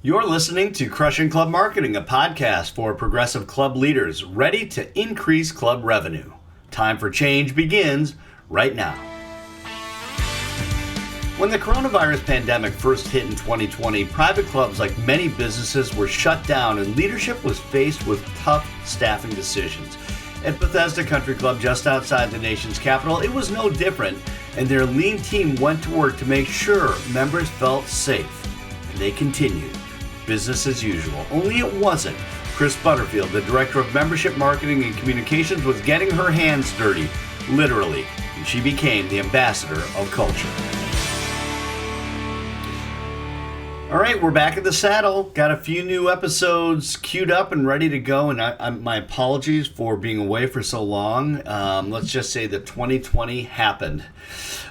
You're listening to Crushing Club Marketing, a podcast for progressive club leaders ready to increase club revenue. Time for change begins right now. When the coronavirus pandemic first hit in 2020, private clubs, like many businesses, were shut down and leadership was faced with tough staffing decisions. At Bethesda Country Club, just outside the nation's capital, it was no different, and their lean team went to work to make sure members felt safe. And they continued. Business as usual. Only it wasn't. Chris Butterfield, the Director of Membership Marketing and Communications, was getting her hands dirty, literally, and she became the ambassador of culture. All right, we're back at the saddle. Got a few new episodes queued up and ready to go, and my apologies for being away for so long. Let's just say that 2020 happened.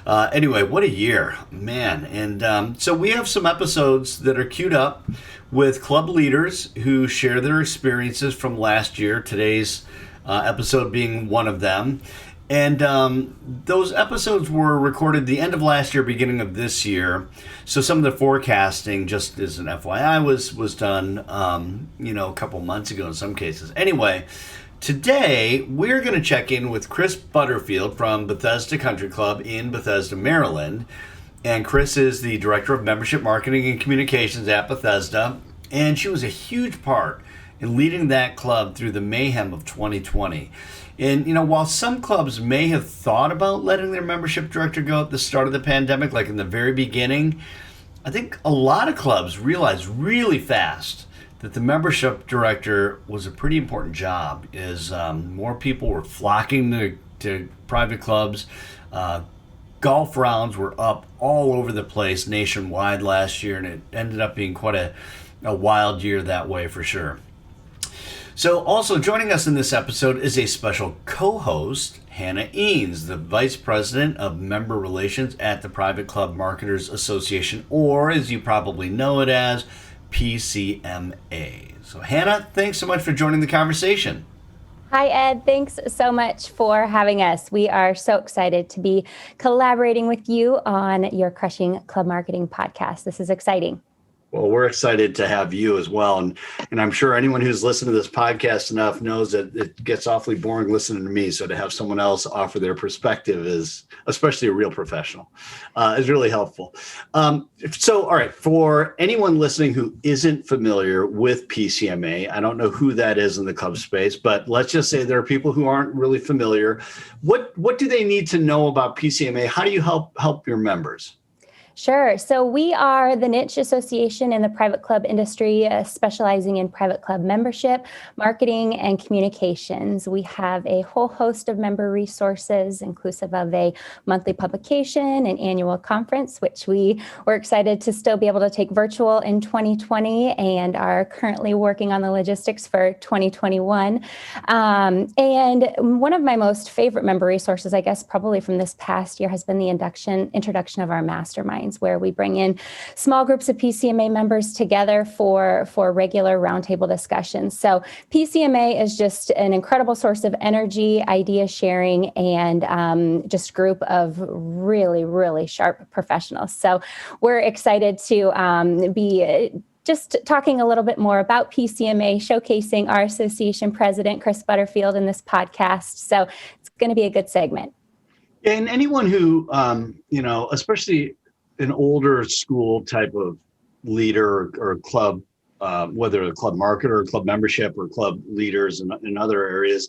Anyway, what a year, man. And so we have some episodes that are queued up with club leaders who share their experiences from last year, today's episode being one of them. And those episodes were recorded the end of last year, beginning of this year. So some of the forecasting, just as an FYI, was done, a couple months ago in some cases. Anyway, today we're going to check in with Chris Butterfield from Bethesda Country Club in Bethesda, Maryland. And Chris is the Director of Membership Marketing and Communications at Bethesda. And she was a huge part in leading that club through the mayhem of 2020. And, while some clubs may have thought about letting their membership director go at the start of the pandemic, like in the very beginning, I think a lot of clubs realized really fast that the membership director was a pretty important job, as more people were flocking to private clubs. Golf rounds were up all over the place nationwide last year, and it ended up being quite a wild year that way for sure. So also joining us in this episode is a special co-host, Hannah Eanes, the Vice President of Member Relations at the Private Club Marketers Association, or as you probably know it as, PCMA. So Hannah, thanks so much for joining the conversation. Hi, Ed. Thanks so much for having us. We are so excited to be collaborating with you on your Crushing Club Marketing podcast. This is exciting. Well, we're excited to have you as well. And I'm sure anyone who's listened to this podcast enough knows that it gets awfully boring listening to me. So to have someone else offer their perspective is, especially a real professional, is really helpful. All right, for anyone listening who isn't familiar with PCMA, I don't know who that is in the club space, but let's just say there are people who aren't really familiar. What do they need to know about PCMA? How do you help your members? Sure. So we are the niche association in the private club industry, specializing in private club membership, marketing, and communications. We have a whole host of member resources, inclusive of a monthly publication, an annual conference, which we were excited to still be able to take virtual in 2020 and are currently working on the logistics for 2021. And one of my most favorite member resources, I guess, probably from this past year has been the introduction of our mastermind, where we bring in small groups of PCMA members together for regular roundtable discussions. So PCMA is just an incredible source of energy, idea sharing, and just a group of really, really sharp professionals. So we're excited to be just talking a little bit more about PCMA, showcasing our association president, Chris Butterfield, in this podcast. So it's going to be a good segment. And anyone who, especially an older school type of leader or club, whether a club marketer or club membership or club leaders in other areas,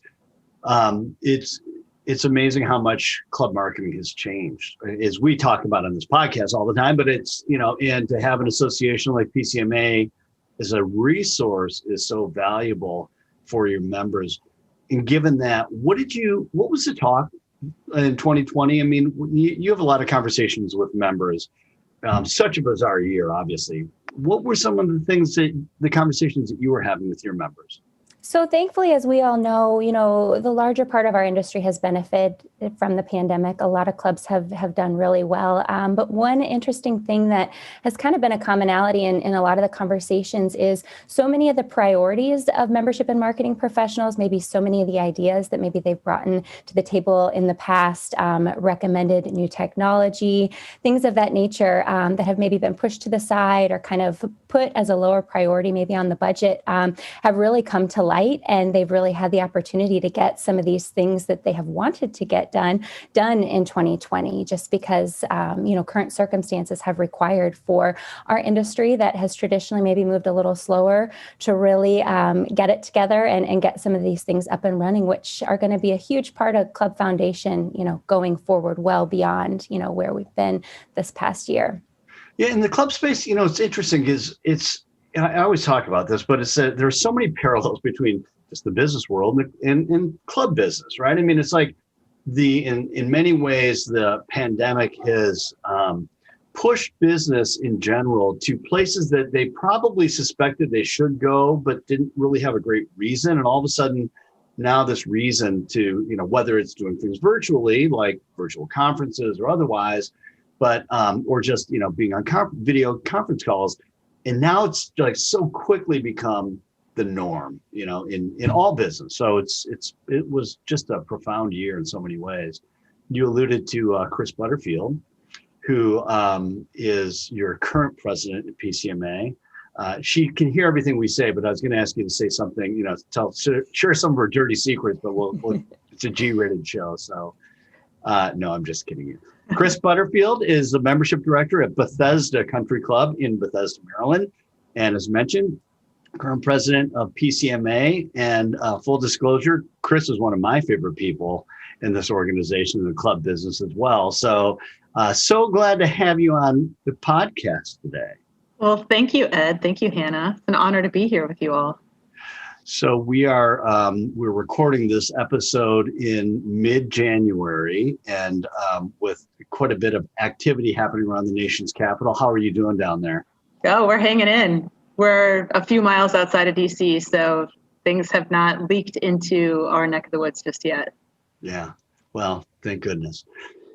it's amazing how much club marketing has changed, as we talk about on this podcast all the time. But it's, and to have an association like PCMA as a resource is so valuable for your members. And given that, what was the talk in 2020? I mean, you have a lot of conversations with members. Such a bizarre year, obviously. What were some of the conversations that you were having with your members? So thankfully, as we all know, the larger part of our industry has benefited from the pandemic. A lot of clubs have done really well. But one interesting thing that has kind of been a commonality in a lot of the conversations is so many of the priorities of membership and marketing professionals, maybe so many of the ideas that maybe they've brought in to the table in the past, recommended new technology, things of that nature that have maybe been pushed to the side or kind of put as a lower priority maybe on the budget have really come to light, and they've really had the opportunity to get some of these things that they have wanted to get done in 2020, just because current circumstances have required for our industry that has traditionally maybe moved a little slower to really get it together and get some of these things up and running, which are going to be a huge part of Club Foundation, going forward well beyond where we've been this past year. Yeah, in the club space, it's interesting because and I always talk about this, but there's so many parallels between just the business world and club business, right? I mean, it's like in many ways, the pandemic has pushed business in general to places that they probably suspected they should go, but didn't really have a great reason. And all of a sudden, now this reason to, whether it's doing things virtually, like virtual conferences or otherwise, but or just being on video conference calls. And now it's like so quickly become the norm, in all business. So it was just a profound year in so many ways. You alluded to Chris Butterfield, who is your current president at PCMA. She can hear everything we say, but I was going to ask you to say something, share some of her dirty secrets, but it's a G-rated show. So no, I'm just kidding you. Chris Butterfield is the membership director at Bethesda Country Club in Bethesda, Maryland. And as mentioned, current president of PCMA. And full disclosure, Chris is one of my favorite people in this organization, in the club business as well. So, so glad to have you on the podcast today. Well, thank you, Ed. Thank you, Hannah. It's an honor to be here with you all. So we're recording this episode in mid-January, and with quite a bit of activity happening around the nation's capital. How are you doing down there? Oh, we're hanging in. We're a few miles outside of DC, so things have not leaked into our neck of the woods just yet. Yeah. Well, thank goodness.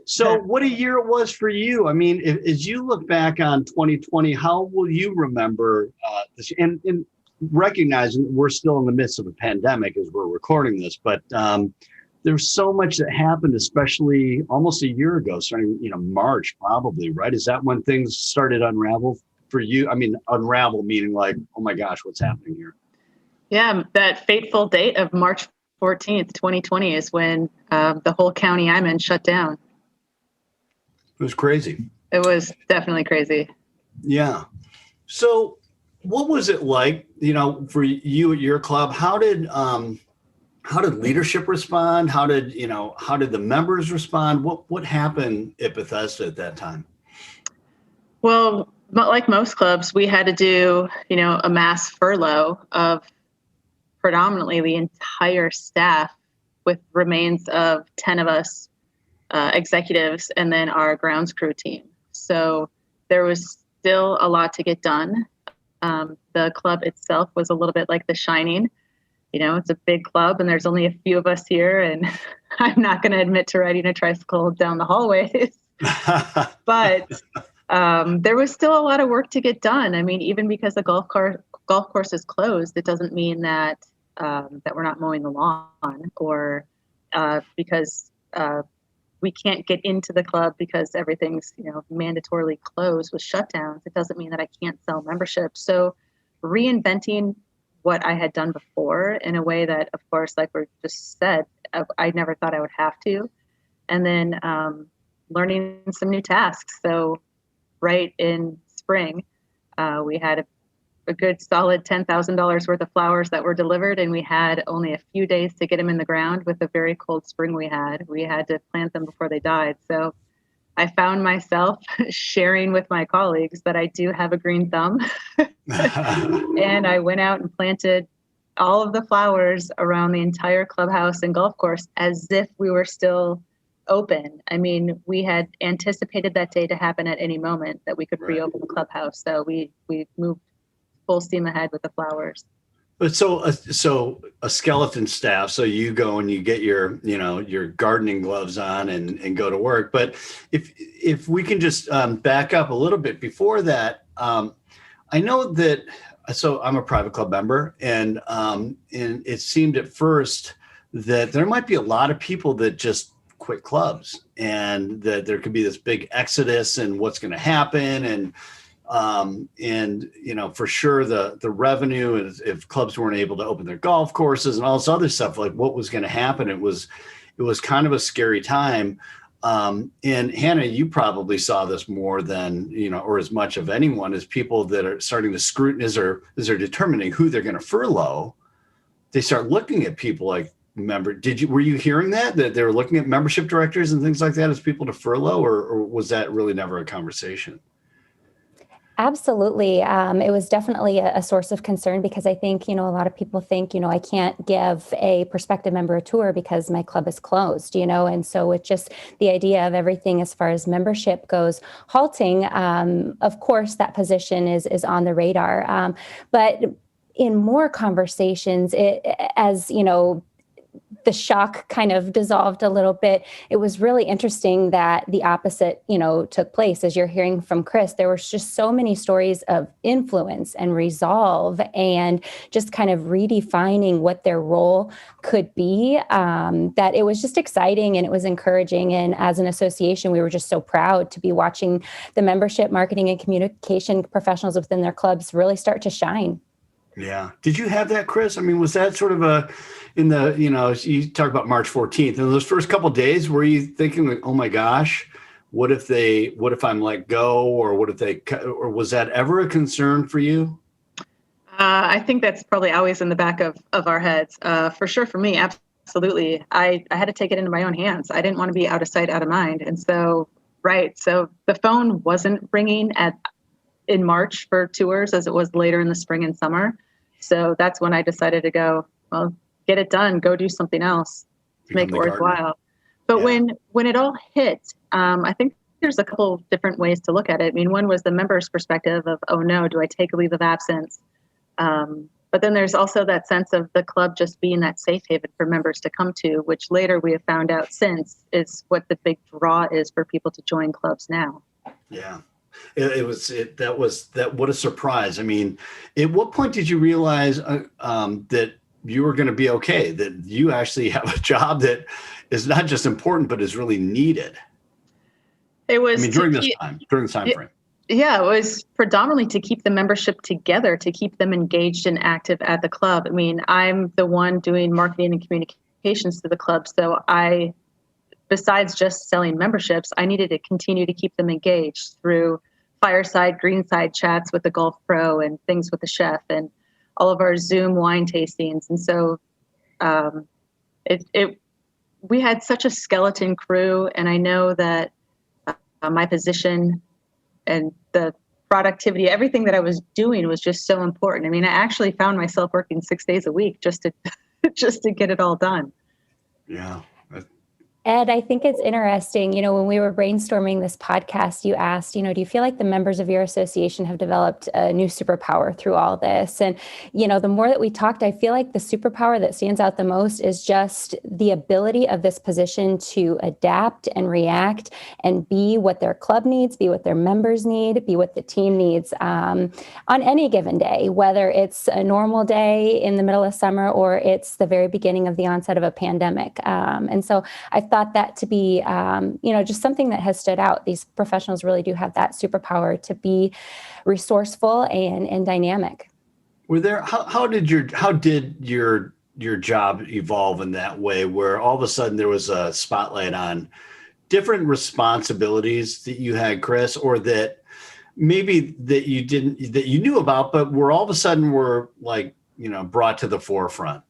So what a year it was for you. I mean, as you look back on 2020, how will you remember this? And recognizing that we're still in the midst of a pandemic as we're recording this, but there's so much that happened, especially almost a year ago, starting, March probably, right? Is that when things started to unravel for you? I mean, unravel meaning like, oh my gosh, what's happening here? Yeah, that fateful date of March 14th, 2020 is when the whole county I'm in shut down. It was crazy. It was definitely crazy. Yeah. So what was it like, for you at your club? How did leadership respond? How did the members respond? What happened at Bethesda at that time? Well, like most clubs, we had to do, a mass furlough of predominantly the entire staff, with remains of 10 of us executives and then our grounds crew team. So there was still a lot to get done. The club itself was a little bit like The Shining. It's a big club and there's only a few of us here, and I'm not going to admit to riding a tricycle down the hallways. But there was still a lot of work to get done. I mean, even because the golf course is closed, it doesn't mean that that we're not mowing the lawn, or because we can't get into the club because everything's mandatorily closed with shutdowns. It doesn't mean that I can't sell membership. So reinventing what I had done before in a way that, of course, like we just said, I never thought I would have to, and then learning some new tasks. So right in spring, we had a good solid $10,000 worth of flowers that were delivered, and we had only a few days to get them in the ground with the very cold spring we had. We had to plant them before they died. So I found myself sharing with my colleagues that I do have a green thumb. And I went out and planted all of the flowers around the entire clubhouse and golf course as if we were still open. I mean, we had anticipated that day to happen at any moment, that we could reopen the clubhouse. So we moved full steam ahead with the flowers. But so a skeleton staff. So you go and you get your, your gardening gloves on and go to work. But if we can just back up a little bit before that, I know that. So I'm a private club member, and it seemed at first that there might be a lot of people that just quit clubs, and that there could be this big exodus and what's going to happen, and for sure the revenue is, if clubs weren't able to open their golf courses and all this other stuff, like what was going to happen. It was kind of a scary time. And Hannah, you probably saw this more than, or as much of anyone, as people that are starting to scrutinize, or as they're determining who they're going to furlough, they start looking at people like, were you hearing that they were looking at membership directors and things like that as people to furlough, or was that really never a conversation? Absolutely. It was definitely a source of concern, because I think, a lot of people think, I can't give a prospective member a tour because my club is closed, and so it's just the idea of everything as far as membership goes halting. Of course, that position is on the radar. But in more conversations, as the shock kind of dissolved a little bit, it was really interesting that the opposite, took place. As you're hearing from Chris, there was just so many stories of influence and resolve, and just kind of redefining what their role could be, that it was just exciting and it was encouraging. And as an association, we were just so proud to be watching the membership, marketing, and communication professionals within their clubs really start to shine. Yeah. Did you have that, Chris? I mean, was that sort of you talk about March 14th, and those first couple of days, were you thinking like, oh my gosh, what if I'm let go, or or was that ever a concern for you? I think that's probably always in the back of our heads. For sure. For me, absolutely. I had to take it into my own hands. I didn't want to be out of sight, out of mind. And so, right. So the phone wasn't ringing in March for tours as it was later in the spring and summer. So that's when I decided to go, well, get it done, go do something else to make it worthwhile. But yeah. when it all hit, I think there's a couple of different ways to look at it. I mean, one was the member's perspective of, oh no, do I take a leave of absence? But then there's also that sense of the club just being that safe haven for members to come to, which later we have found out since is what the big draw is for people to join clubs now. Yeah. What a surprise. I mean, at what point did you realize that you were going to be okay, that you actually have a job that is not just important, but is really needed? It was during the time frame. Yeah, it was predominantly to keep the membership together, to keep them engaged and active at the club. I mean, I'm the one doing marketing and communications to the club. So besides just selling memberships, I needed to continue to keep them engaged through fireside, greenside chats with the golf pro and things with the chef and all of our Zoom wine tastings. And so we had such a skeleton crew, and I know that my position and the productivity, everything that I was doing was just so important. I mean, I actually found myself working 6 days a week just to get it all done. Yeah. Ed, I think it's interesting, when we were brainstorming this podcast, you asked, do you feel like the members of your association have developed a new superpower through all this? And, the more that we talked, I feel like the superpower that stands out the most is just the ability of this position to adapt and react and be what their club needs, be what their members need, be what the team needs on any given day, whether it's a normal day in the middle of summer or it's the very beginning of the onset of a pandemic. And so I thought that to be, just something that has stood out. These professionals really do have that superpower to be resourceful and dynamic. Were there? How did your job evolve in that way, where all of a sudden there was a spotlight on different responsibilities that you had, Chris, or that maybe that you knew about, but were all of a sudden were like, brought to the forefront?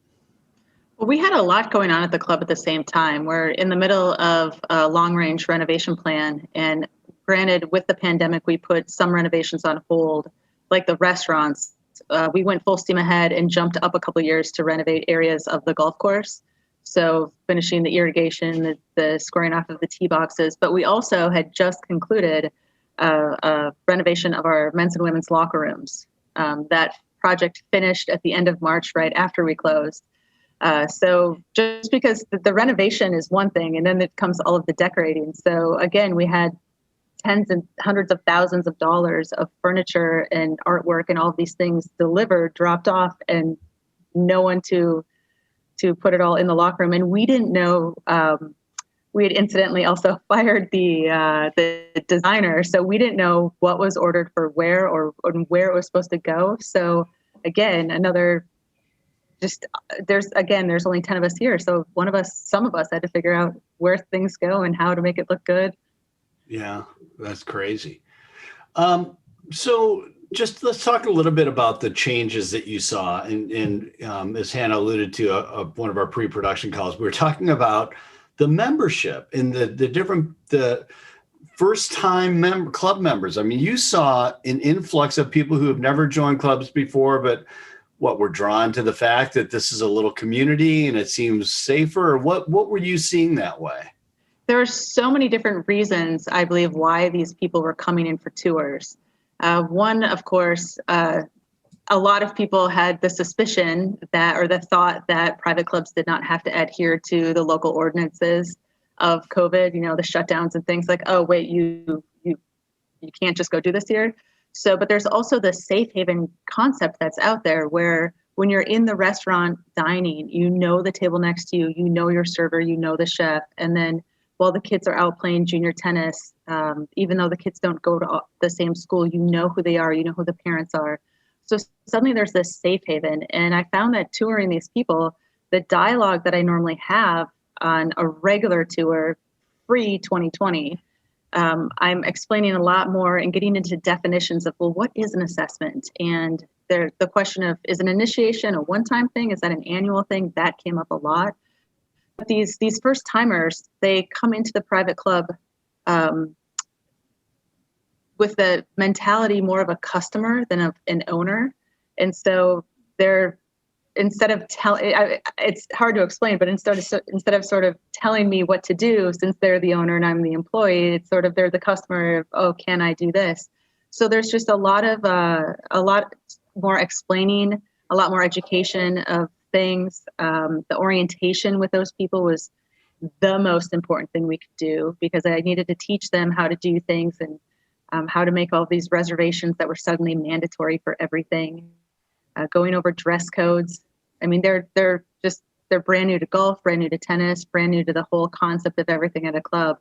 Well, we had a lot going on at the club at the same time. We're in the middle of a long-range renovation plan. And granted, with the pandemic, we put some renovations on hold, like the restaurants. We went full steam ahead and jumped up a couple of years to renovate areas of the golf course. So finishing the irrigation, the squaring off of the tee boxes. But we also had just concluded a renovation of our men's and women's locker rooms. That project finished at the end of March, right after we closed. So just because the renovation is one thing, and then it comes all of the decorating. So again, we had tens and hundreds of thousands of dollars of furniture and artwork and all of these things delivered, dropped off, and no one to put it all in the locker room. And we didn't know, we had incidentally also fired the designer. So we didn't know what was ordered for where or where it was supposed to go. So again, there's only 10 of us here. So some of us had to figure out where things go and how to make it look good. Yeah, that's crazy. So just let's talk a little bit about the changes that you saw. And as Hannah alluded to one of our pre-production calls, we were talking about the membership and the first-time club members. I mean, you saw an influx of people who have never joined clubs before, but were drawn to the fact that this is a little community and it seems safer. Or what were you seeing that way? There are so many different reasons, I believe, why these people were coming in for tours. One, of course, a lot of people had the suspicion or the thought that private clubs did not have to adhere to the local ordinances of COVID, the shutdowns and things like, oh, wait, you can't just go do this here. So, but there's also the safe haven concept that's out there where when you're in the restaurant dining, the table next to you, your server, the chef, and then while the kids are out playing junior tennis, even though the kids don't go to the same school, you know who they are, you know who the parents are. So suddenly there's this safe haven. And I found that touring these people, the dialogue that I normally have on a regular tour, pre-2020, I'm explaining a lot more and getting into definitions of, well, what is an assessment? And the question of, is an initiation a one-time thing? Is that an annual thing? That came up a lot. But these first timers, they come into the private club with the mentality more of a customer than of an owner. And so instead of it's hard to explain, but instead of sort of telling me what to do, since they're the owner and I'm the employee, it's sort of, they're the customer of, oh, can I do this? So there's just a lot more explaining, a lot more education of things. The orientation with those people was the most important thing we could do, because I needed to teach them how to do things and how to make all these reservations that were suddenly mandatory for everything. Going over dress codes. I mean, they're brand new to golf, brand new to tennis, brand new to the whole concept of everything at a club.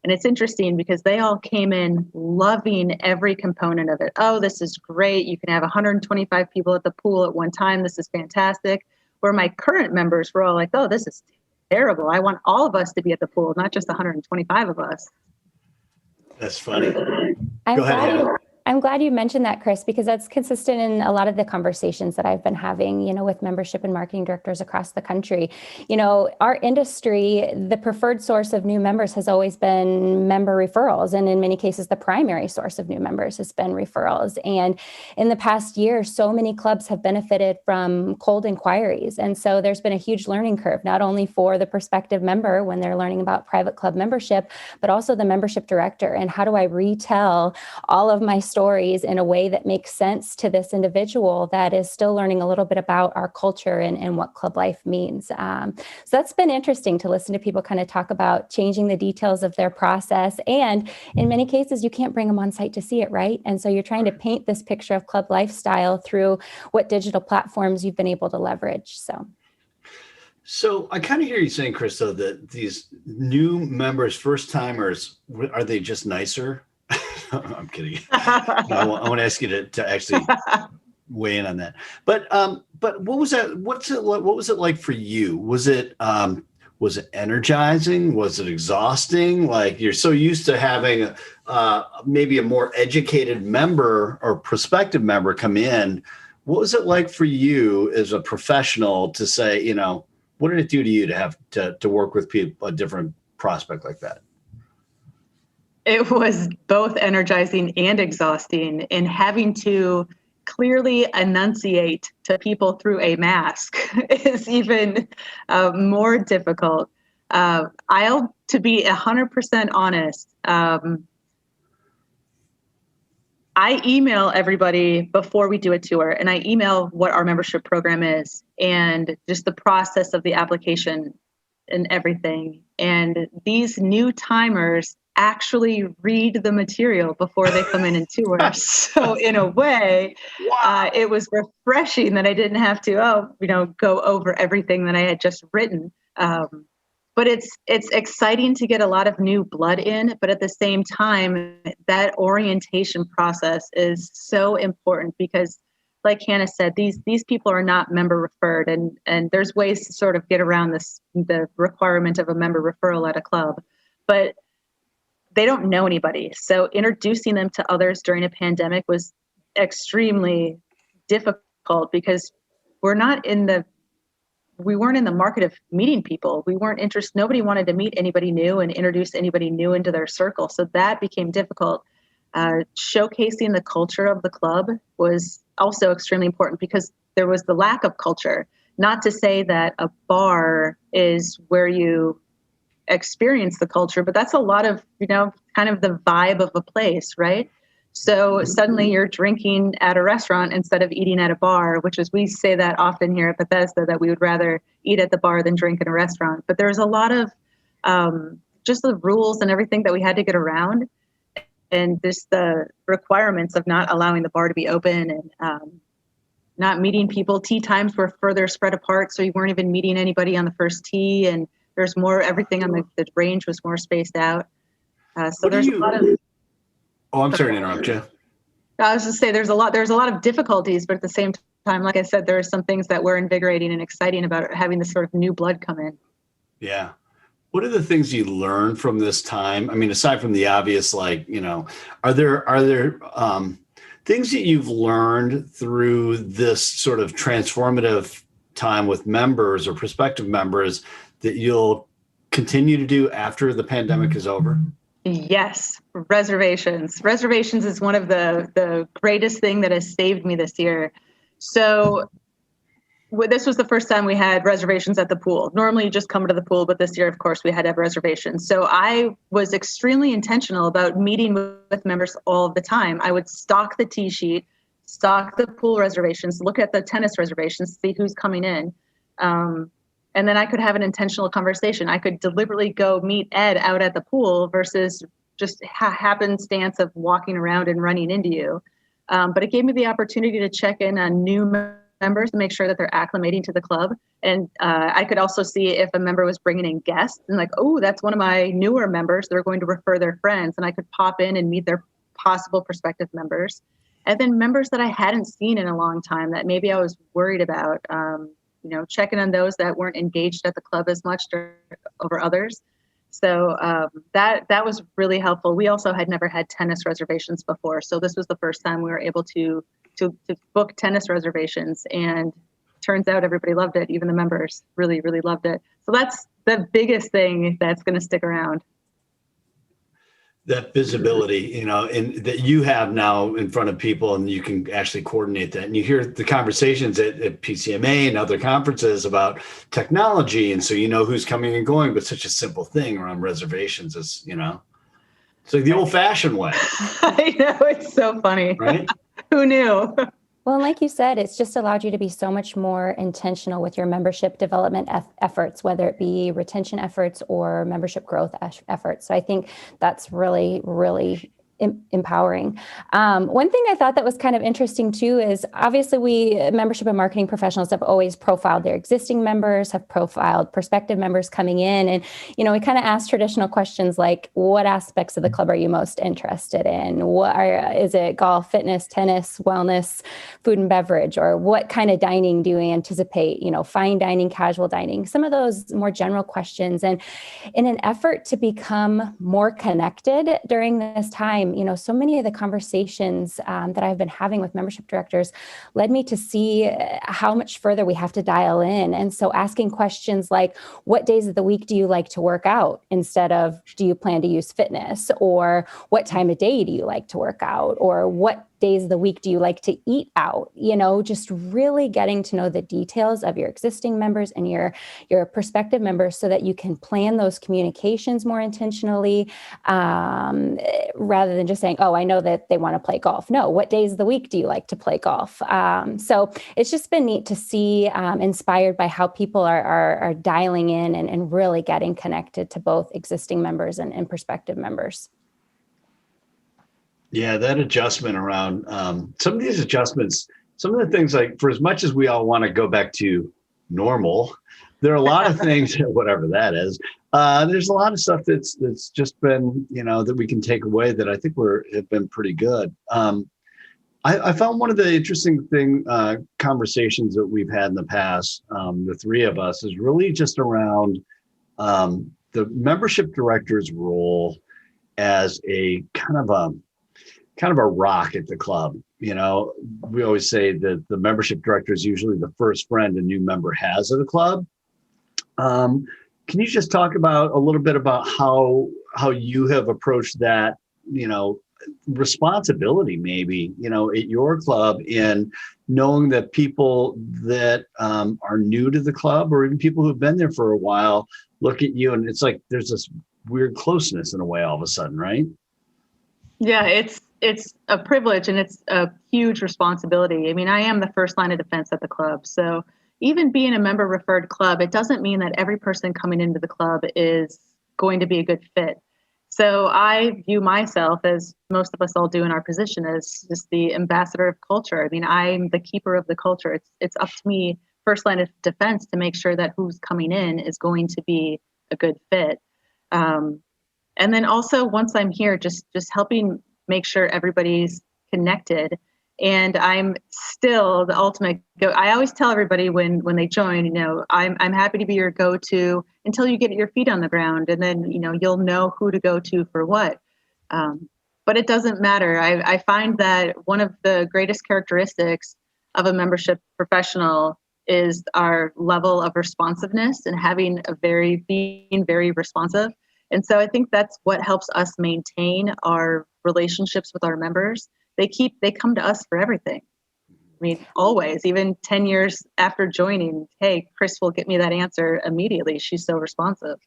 And it's interesting because they all came in loving every component of it. Oh, this is great. You can have 125 people at the pool at one time. This is fantastic. Where my current members were all like, oh, this is terrible. I want all of us to be at the pool, not just 125 of us. That's funny. Go ahead, Hannah. I'm glad you mentioned that, Chris, because that's consistent in a lot of the conversations that I've been having, with membership and marketing directors across the country. Our industry, the preferred source of new members has always been member referrals. And in many cases, the primary source of new members has been referrals. And in the past year, so many clubs have benefited from cold inquiries. And so there's been a huge learning curve, not only for the prospective member when they're learning about private club membership, but also the membership director. And how do I retell all of my stories in a way that makes sense to this individual that is still learning a little bit about our culture and what club life means. So that's been interesting to listen to people kind of talk about changing the details of their process. And in many cases, you can't bring them on site to see it, right? And so you're trying to paint this picture of club lifestyle through what digital platforms you've been able to leverage. So I kind of hear you saying, Chris, though, that these new members, first timers, are they just nicer? I'm kidding. I want to ask you to actually weigh in on that. But what was that? What was it like for you? Was it energizing? Was it exhausting? Like, you're so used to having maybe a more educated member or prospective member come in. What was it like for you as a professional to say, what did it do to you to have to work with people, a different prospect like that? It was both energizing and exhausting, in having to clearly enunciate to people through a mask is even more difficult. To be 100% honest, I email everybody before we do a tour, and I email what our membership program is and just the process of the application and everything. And these new timers actually read the material before they come in and tour. So in a way, it was refreshing that I didn't have to, go over everything that I had just written. But it's exciting to get a lot of new blood in, but at the same time, that orientation process is so important because, like Hannah said, these people are not member referred, and there's ways to sort of get around the requirement of a member referral at a club, but they don't know anybody. So introducing them to others during a pandemic was extremely difficult because we weren't in the market of meeting people. We weren't interested. Nobody wanted to meet anybody new and introduce anybody new into their circle. So that became difficult. Showcasing the culture of the club was also extremely important because there was the lack of culture. Not to say that a bar is where you experience the culture, but that's a lot of, kind of the vibe of a place, right? So suddenly you're drinking at a restaurant instead of eating at a bar, which is, we say that often here at Bethesda, that we would rather eat at the bar than drink in a restaurant. But there's a lot of just the rules and everything that we had to get around, and just the requirements of not allowing the bar to be open and not meeting people. Tee times were further spread apart, so you weren't even meeting anybody on the first tee, and there's more, everything on the range was more spaced out. So there's a lot of... Oh, I'm sorry to interrupt you. I was just say there's a lot of difficulties, but at the same time, like I said, there are some things that were invigorating and exciting about having this sort of new blood come in. Yeah. What are the things you learned from this time? I mean, aside from the obvious, are there things that you've learned through this sort of transformative time with members or prospective members that you'll continue to do after the pandemic is over? Yes, reservations. Reservations is one of the greatest thing that has saved me this year. So this was the first time we had reservations at the pool. Normally you just come to the pool, but this year, of course, we had to have reservations. So I was extremely intentional about meeting with members all the time. I would stock the tee sheet, stock the pool reservations, look at the tennis reservations, see who's coming in. And then I could have an intentional conversation. I could deliberately go meet Ed out at the pool versus just happenstance of walking around and running into you. But it gave me the opportunity to check in on new members and make sure that they're acclimating to the club. And I could also see if a member was bringing in guests and like, oh, that's one of my newer members. They're going to refer their friends. And I could pop in and meet their possible prospective members. And then members that I hadn't seen in a long time that maybe I was worried about, checking on those that weren't engaged at the club as much over others. So that was really helpful. We also had never had tennis reservations before. So this was the first time we were able to book tennis reservations, and turns out everybody loved it. Even the members really, really loved it. So that's the biggest thing that's going to stick around. That visibility, and that you have now in front of people, and you can actually coordinate that. And you hear the conversations at PCMA and other conferences about technology. And so, who's coming and going, but such a simple thing around reservations is, it's like the old fashioned way. I know, it's so funny. Right? Who knew? Well, like you said, it's just allowed you to be so much more intentional with your membership development efforts, whether it be retention efforts or membership growth efforts. So I think that's really, really empowering. One thing I thought that was kind of interesting too is obviously we membership and marketing professionals have always profiled their existing members, have profiled prospective members coming in. And, we kind of ask traditional questions like, what aspects of the club are you most interested in? Is it golf, fitness, tennis, wellness, food and beverage, or what kind of dining do you anticipate? Fine dining, casual dining, some of those more general questions. And in an effort to become more connected during this time, so many of the conversations that I've been having with membership directors led me to see how much further we have to dial in. And so asking questions like, what days of the week do you like to work out instead of do you plan to use fitness? Or what time of day do you like to work out? Or what days of the week do you like to eat out? Just really getting to know the details of your existing members and your prospective members so that you can plan those communications more intentionally, rather than just saying, oh, I know that they want to play golf. No, what days of the week do you like to play golf? So it's just been neat to see, inspired by how people are dialing in and really getting connected to both existing members and prospective members. Yeah, that adjustment around some of these adjustments, some of the things, like, for as much as we all want to go back to normal, there are a lot of things, whatever that is. There's a lot of stuff that's just been, that we can take away that I think have been pretty good. I found one of the interesting conversations that we've had in the past, the three of us, is really just around the membership director's role as a kind of a rock at the club. We always say that the membership director is usually the first friend a new member has at a club. Can you just talk about a little bit about how you have approached that, responsibility maybe, at your club, in knowing that people that are new to the club, or even people who've been there for a while, look at you and it's like there's this weird closeness in a way all of a sudden, right? Yeah, it's a privilege and it's a huge responsibility. I mean, I am the first line of defense at the club. So even being a member referred club, it doesn't mean that every person coming into the club is going to be a good fit. So I view myself, as most of us all do in our position, as just the ambassador of culture. I mean, I'm the keeper of the culture. It's up to me, first line of defense, to make sure that who's coming in is going to be a good fit. And then also, once I'm here, just helping make sure everybody's connected. And I'm still the ultimate go. I always tell everybody when they join, I'm happy to be your go-to until you get your feet on the ground, and then you'll know who to go to for what. But it doesn't matter. I find that one of the greatest characteristics of a membership professional is our level of responsiveness and being very responsive. And so I think that's what helps us maintain our relationships with our members. They come to us for everything. I mean, always, even 10 years after joining, hey, Chris will get me that answer immediately. She's so responsive.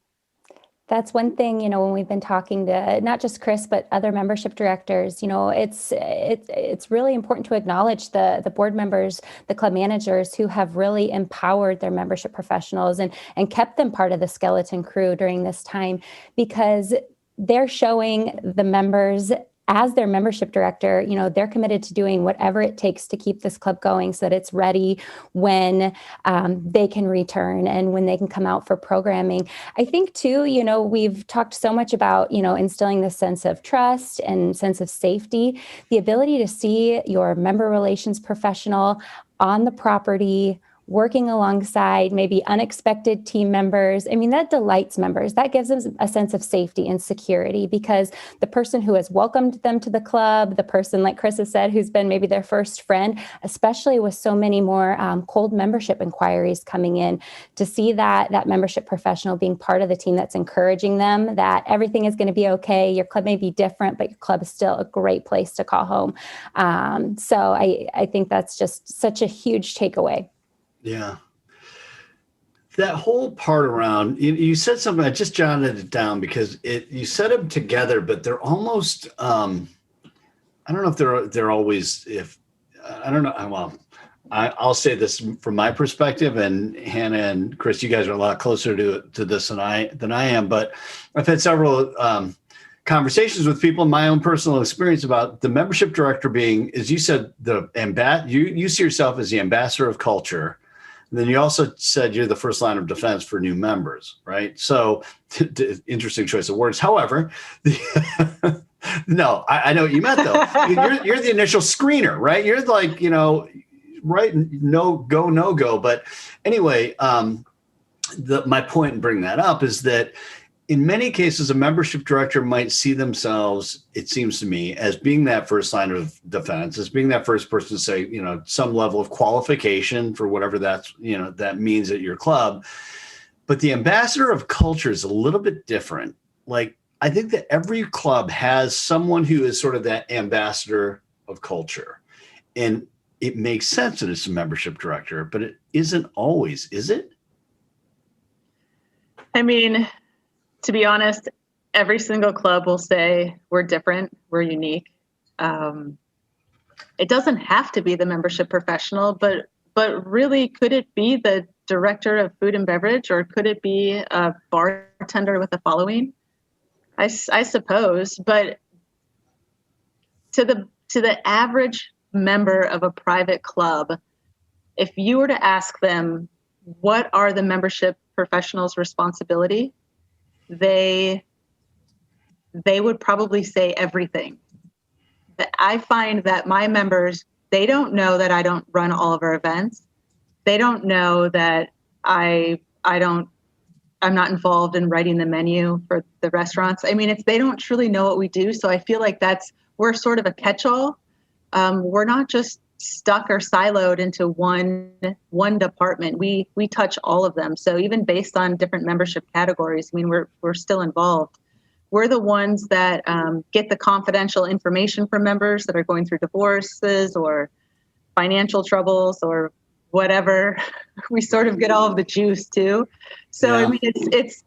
That's one thing, when we've been talking to not just Chris, but other membership directors, it's really important to acknowledge the board members, the club managers who have really empowered their membership professionals and kept them part of the skeleton crew during this time, because they're showing the members, as their membership director, they're committed to doing whatever it takes to keep this club going so that it's ready when they can return and when they can come out for programming. I think too, we've talked so much about, instilling this sense of trust and sense of safety, the ability to see your member relations professional on the property, working alongside maybe unexpected team members. I mean, that delights members. That gives them a sense of safety and security, because the person who has welcomed them to the club, the person, like Chris has said, who's been maybe their first friend, especially with so many more cold membership inquiries coming in, to see that membership professional being part of the team that's encouraging them that everything is going to be okay. Your club may be different, but your club is still a great place to call home. So I think that's just such a huge takeaway. Yeah. That whole part around, you said something, I just jotted it down because you said them together, but they're almost, I don't know if they're always, I don't know. Well, I'll say this from my perspective, and Hannah and Chris, you guys are a lot closer to this than I am, but I've had several conversations with people in my own personal experience about the membership director being, as you said, you see yourself as the ambassador of culture. And then you also said you're the first line of defense for new members, right? So interesting choice of words. However, no, I know what you meant though. You're the initial screener, right? You're like, right, no go. But anyway, my point in bringing that up is that in many cases, a membership director might see themselves, it seems to me, as being that first line of defense, as being that first person to say, some level of qualification for whatever that means at your club. But the ambassador of culture is a little bit different. Like, I think that every club has someone who is sort of that ambassador of culture. And it makes sense that it's a membership director, but it isn't always, is it? I mean, to be honest, every single club will say we're different, we're unique. It doesn't have to be the membership professional, but really, could it be the director of food and beverage, or could it be a bartender with a following? I suppose, but to the average member of a private club, if you were to ask them what are the membership professionals' responsibility, they would probably say everything. I find that my members, they don't know that I don't run all of our events. They don't know that I'm not involved in writing the menu for the restaurants. I mean, they don't truly know what we do. So I feel like we're sort of a catch-all. We're not just stuck or siloed into one department. We touch all of them. So even based on different membership categories, I mean, we're still involved. We're the ones that get the confidential information from members that are going through divorces or financial troubles or whatever. We sort of get all of the juice too. So yeah. I mean, it's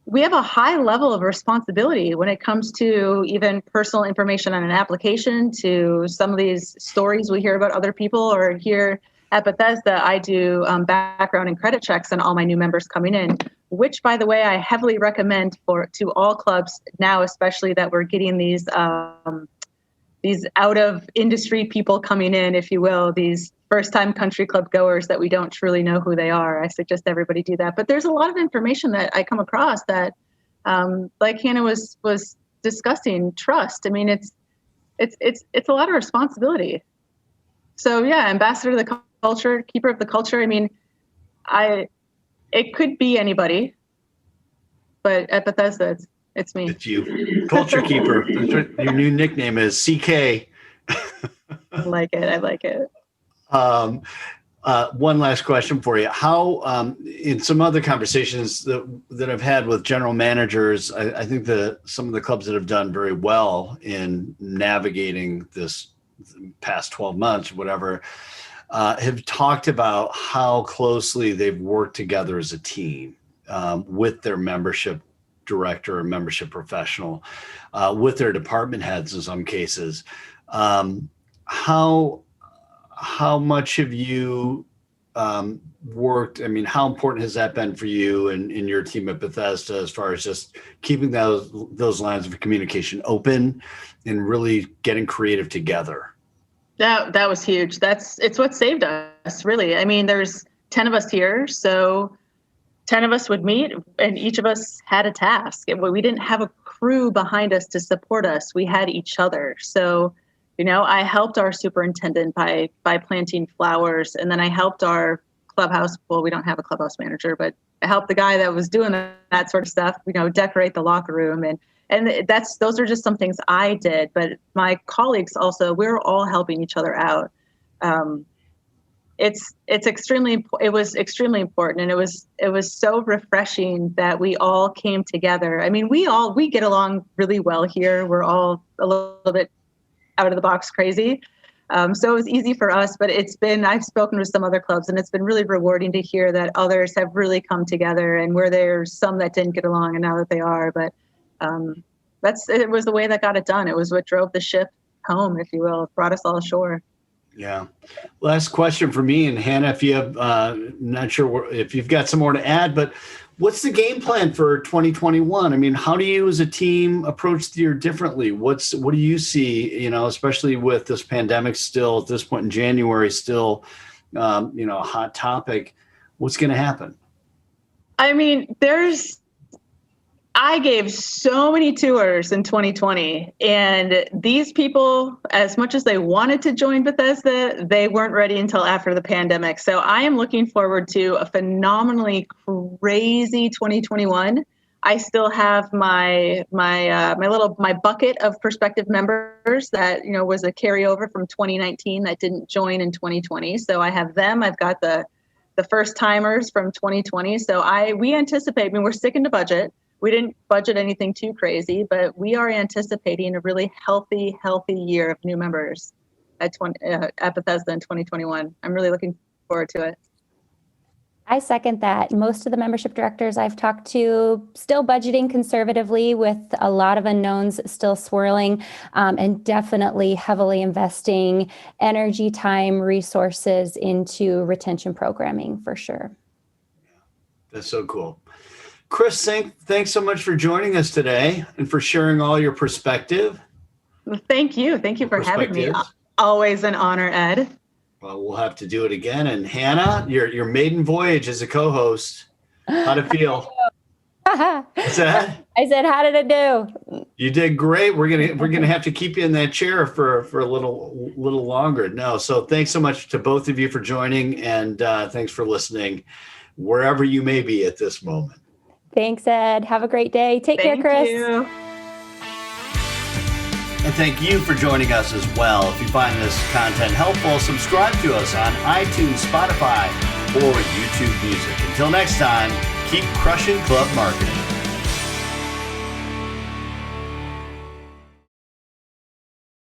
we have a high level of responsibility when it comes to even personal information on an application, to some of these stories we hear about other people, or here at Bethesda, I do background and credit checks on all my new members coming in, which, by the way, I heavily recommend to all clubs now, especially that we're getting these out of industry people coming in, if you will, these first-time country club goers that we don't truly know who they are. I suggest everybody do that. But there's a lot of information that I come across that, like Hannah was discussing, trust. I mean, it's a lot of responsibility. So yeah, ambassador of the culture, keeper of the culture. I mean, it could be anybody, but at Bethesda, it's me. It's you, culture keeper. Your new nickname is CK. I like it. One last question for you. How, in some other conversations that I've had with general managers, I think that some of the clubs that have done very well in navigating this past 12 months, whatever, have talked about how closely they've worked together as a team with their membership director or membership professional, with their department heads in some cases. How much have you worked? I mean, how important has that been for you and in your team at Bethesda, as far as just keeping those lines of communication open and really getting creative together? That was huge. It's what saved us, really. I mean, there's 10 of us here, so 10 of us would meet and each of us had a task. We didn't have a crew behind us to support us. We had each other. So, you know, I helped our superintendent by planting flowers, and then I helped our clubhouse. Well, we don't have a clubhouse manager, but I helped the guy that was doing that sort of stuff, you know, decorate the locker room. And those are just some things I did, but my colleagues also, we're all helping each other out. It was extremely important. And it was so refreshing that we all came together. I mean, we get along really well here. We're all a little bit out of the box crazy. So it was easy for us, but I've spoken with some other clubs, and it's been really rewarding to hear that others have really come together, and where there's some that didn't get along and now that they are, but it was the way that got it done. It was what drove the ship home, if you will. It brought us all ashore. Yeah. Last question for me, and Hannah, if you have, not sure if you've got some more to add, but what's the game plan for 2021? I mean, how do you as a team approach the year differently? What do you see, you know, especially with this pandemic still at this point in January, still, you know, a hot topic? What's going to happen? I mean, I gave so many tours in 2020, and these people, as much as they wanted to join Bethesda, they weren't ready until after the pandemic. So I am looking forward to a phenomenally crazy 2021. I still have my bucket of prospective members that, you know, was a carryover from 2019 that didn't join in 2020. So I have them. I've got the first timers from 2020. So we anticipate, I mean, we're sticking to budget. we didn't budget anything too crazy, but we are anticipating a really healthy year of new members at Bethesda in 2021. I'm really looking forward to it. I second that. Most of the membership directors I've talked to still budgeting conservatively with a lot of unknowns still swirling, and definitely heavily investing energy, time, resources into retention programming for sure. That's so cool. Chris, thanks so much for joining us today and for sharing all your perspective. Well, thank you. Thank you for having me. Always an honor, Ed. Well, we'll have to do it again. And Hannah, your maiden voyage as a co-host. How'd it feel? What's that? I said, how did it do? You did great. We're gonna have to keep you in that chair for a little longer. No, so thanks so much to both of you for joining, and thanks for listening, wherever you may be at this moment. Thanks, Ed. Have a great day. Take care, Chris. Thank you. And thank you for joining us as well. If you find this content helpful, subscribe to us on iTunes, Spotify, or YouTube Music. Until next time, keep crushing club marketing.